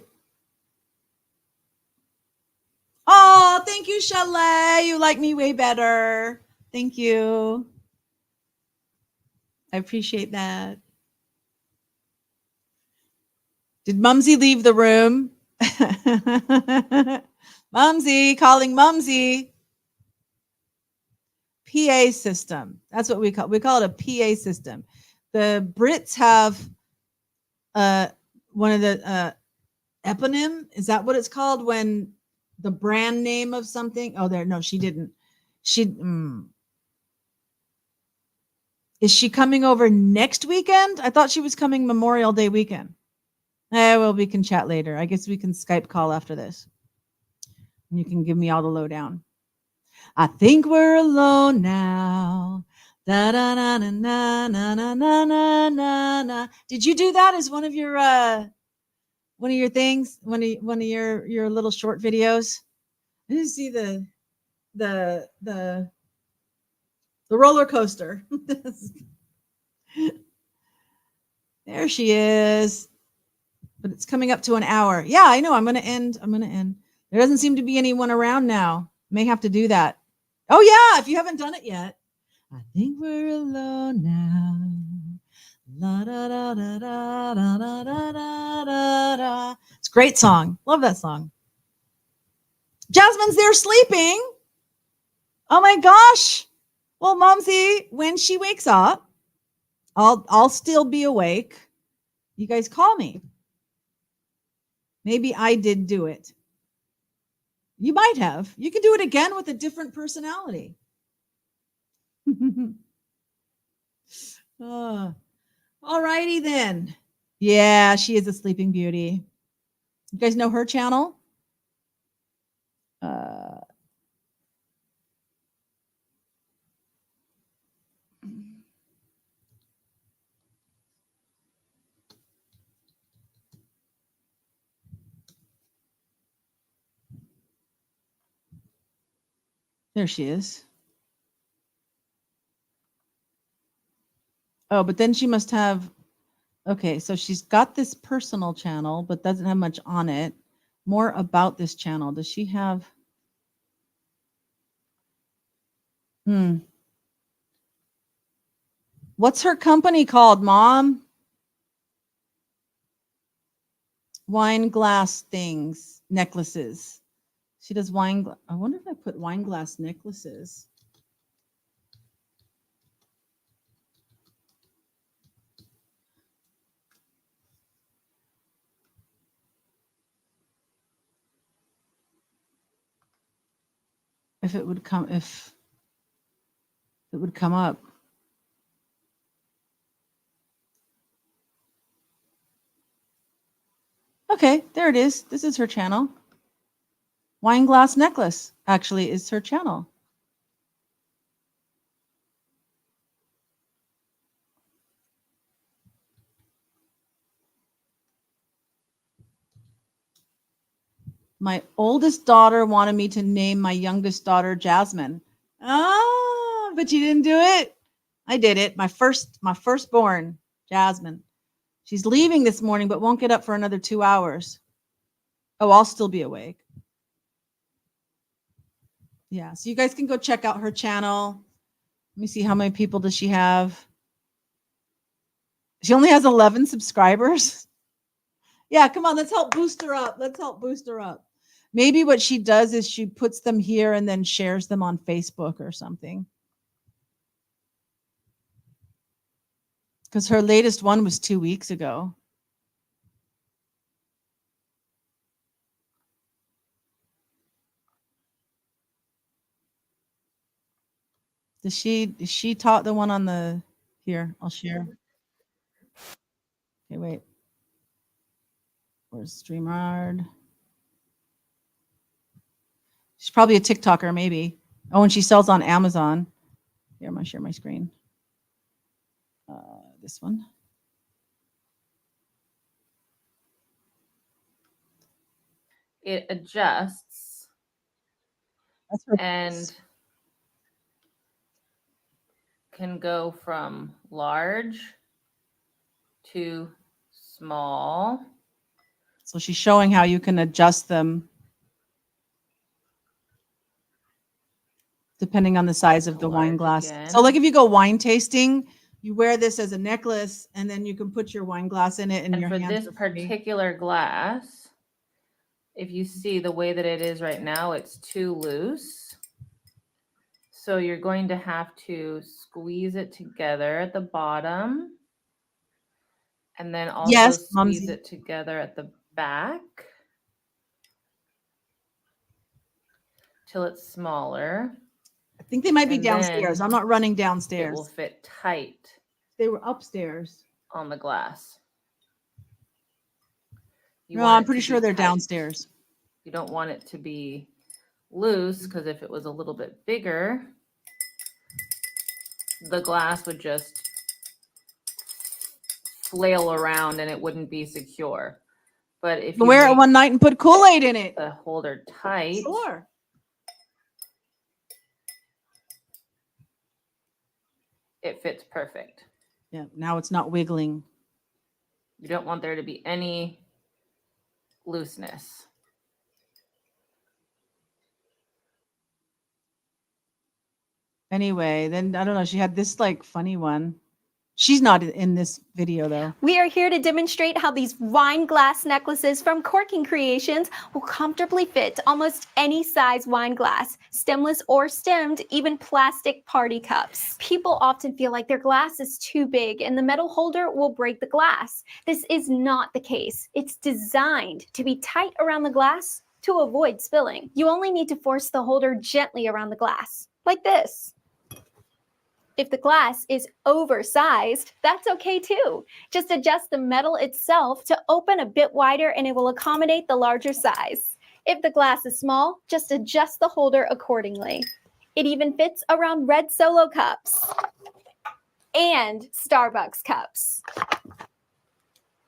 Oh, thank you, Chalet. You like me way better. Thank you. I appreciate that. Did Mumsy leave the room? Mumsy, calling Mumsy. PA system. That's what we call it, a PA system. The Brits have one of the eponym. Is that what it's called when the brand name of something? Oh, there. No, she didn't. Is she coming over next weekend? I thought she was coming Memorial Day weekend. Well, we can chat later. I guess we can Skype call after this. And you can give me all the lowdown. I think we're alone now. Da da na na na na na na na na. Did you do that as one of your things? One of your little short videos? I didn't see the roller coaster. There she is. But it's coming up to an hour. Yeah, I know. I'm going to end. There doesn't seem to be anyone around now. May have to do that. Oh, yeah. If you haven't done it yet. I think we're alone now. La, da, da, da, da, da, da, da, da, da. It's a great song. Love that song. Jasmine's there sleeping. Oh, my gosh. Well, Momsy, when she wakes up, I'll still be awake. You guys call me. Maybe I did do it. You might have. You can do it again with a different personality. All righty then. Yeah, she is a sleeping beauty. You guys know her channel? There she is. Oh, but then she must have, okay, so she's got this personal channel, but doesn't have much on it. More about this channel. Does she have? What's her company called, Mom? Wine glass things, necklaces. She does wine. I wonder if I put wine glass necklaces. If it would come up. Okay, there it is. This is her channel. Wine glass necklace actually is her channel. My oldest daughter wanted me to name my youngest daughter Jasmine. Ah, but you didn't do it. I did it. My firstborn, Jasmine. She's leaving this morning, but won't get up for another 2 hours. Oh, I'll still be awake. Yeah, so you guys can go check out her channel. Let me see, how many people does she have? She only has 11 subscribers. Yeah, come on, let's help boost her up. Maybe what she does is she puts them here and then shares them on Facebook or something. Because her latest one was 2 weeks ago. Is she taught the one on the, here, I'll share. Okay, wait. Where's StreamYard? She's probably a TikToker, maybe. Oh, and she sells on Amazon. Here, I'm gonna share my screen. This one. It adjusts That's her. and can go from large to small. So she's showing how you can adjust them depending on the size of the wine Large glass. again. So like if you go wine tasting, you wear this as a necklace and then you can put your wine glass in it and And your for hands this are free. particular glass, if you see the way that it is right now, it's too loose. So you're going to have to squeeze it together at the bottom. And then also Yes, squeeze Mumsy. it together at the back till it's smaller. I think they might be And downstairs. then I'm not running It will downstairs. fit tight They were upstairs. on the glass. You No, want I'm it pretty to sure be they're tight. downstairs. You don't want it to be loose because if it was a little bit bigger, the glass would just flail around and it wouldn't be secure. But if you Wear it make one night and put Kool-Aid in it. the holder tight, Sure. it fits perfect. Yeah, now it's not wiggling. You don't want there to be any looseness. Anyway, then I don't know. She had this like funny one. She's not in this video though. We are here to demonstrate how these wine glass necklaces from Corking Creations will comfortably fit almost any size wine glass, stemless or stemmed, even plastic party cups. People often feel like their glass is too big and the metal holder will break the glass. This is not the case. It's designed to be tight around the glass to avoid spilling. You only need to force the holder gently around the glass, like this. If the glass is oversized, that's okay too. Just adjust the metal itself to open a bit wider and it will accommodate the larger size. If the glass is small, just adjust the holder accordingly. It even fits around red Solo cups and Starbucks cups.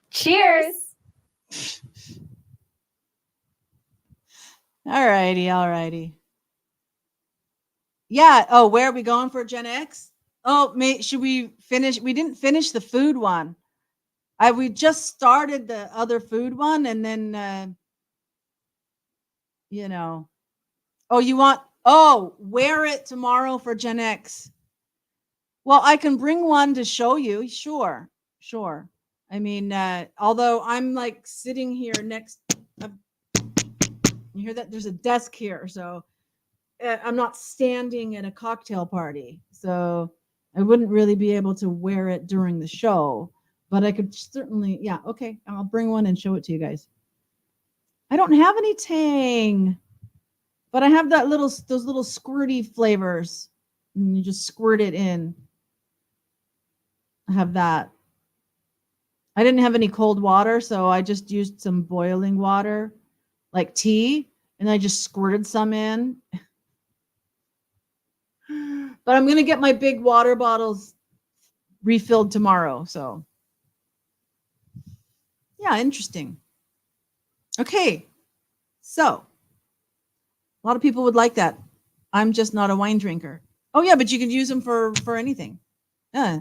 Cheers! All righty. Yeah. Oh, where are we going for Gen X? Oh, should we finish? We didn't finish the food one. We just started the other food one, and then wear it tomorrow for Gen X. Well, I can bring one to show you. Sure. I mean, although I'm like sitting here next. You hear that? There's a desk here, so I'm not standing at a cocktail party, so I wouldn't really be able to wear it during the show, but I could certainly, yeah, okay, I'll bring one and show it to you guys. I don't have any Tang, but I have those little squirty flavors, and you just squirt it in. I have that. I didn't have any cold water, so I just used some boiling water, like tea, and I just squirted some in. But I'm going to get my big water bottles refilled tomorrow. So, yeah, interesting. Okay. So, a lot of people would like that. I'm just not a wine drinker. Oh, yeah, but you could use them for anything. Yeah.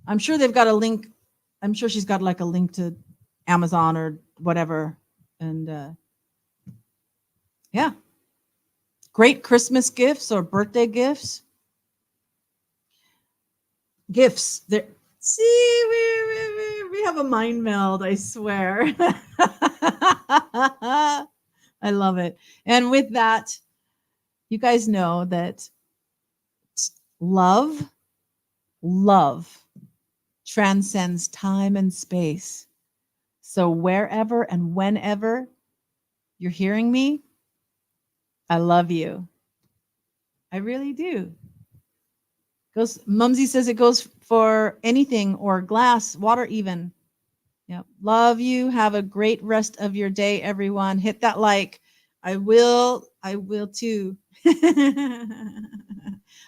I'm sure they've got a link. I'm sure she's got like a link to Amazon or whatever. And yeah. Great Christmas gifts or birthday gifts. There. See, we have a mind meld, I swear. I love it. And with that, you guys know that love transcends time and space. So wherever and whenever you're hearing me, I love you. I really do. Mumsy says it goes for anything or glass, water even. Yep. Love you. Have a great rest of your day, everyone. Hit that like. I will too.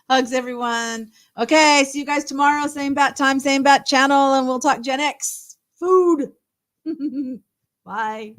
Hugs, everyone. Okay, see you guys tomorrow. Same bat time, same bat channel, and we'll talk Gen X food. Bye.